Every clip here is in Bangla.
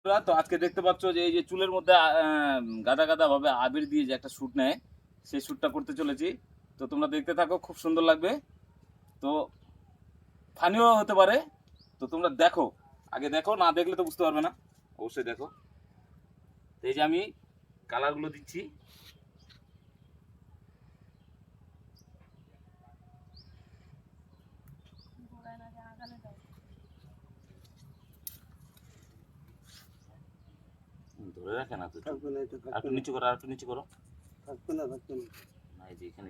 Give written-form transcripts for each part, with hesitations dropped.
তো আজকে দেখতে পাচ্ছ যে এই যে চুলের মধ্যে গাদা গাদা ভাবে আবির দিয়ে যে একটা শ্যুট নেয়, সেই শ্যুটটা করতে চলেছি। তো তোমরা দেখতে থাকো, খুব সুন্দর লাগবে। তো ফানিও হতে পারে। তো তোমরা দেখো, আগে দেখো, না দেখলে তো বুঝতে পারবে না, অবশ্যই দেখো। এই যে আমি কালারগুলো দিচ্ছি। ধরে রাখে না তো, একটু নিচু করো, আর একটু নিচু করো। থাকবে না না, এই যে এখানে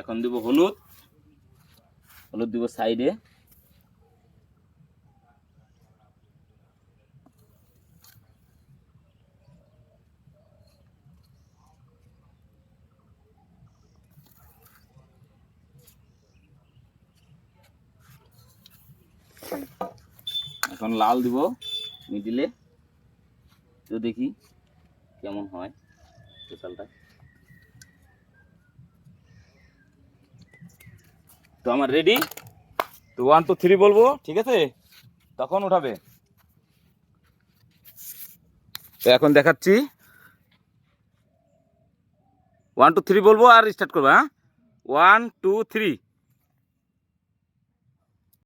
এখন দিব হলুদ। হলুদ দিব সাইডে। এখন লাল দিব মিডিলে। তো দেখি কেমন হয় টোটালটা। তো আমার রেডি। তো 1 2 3 বলবো, ঠিক আছে? তখন উঠাবে। তো এখন দেখাচ্ছি। 1 2 3 বলবো আর স্টার্ট করবো। হ্যাঁ, 1 2 3।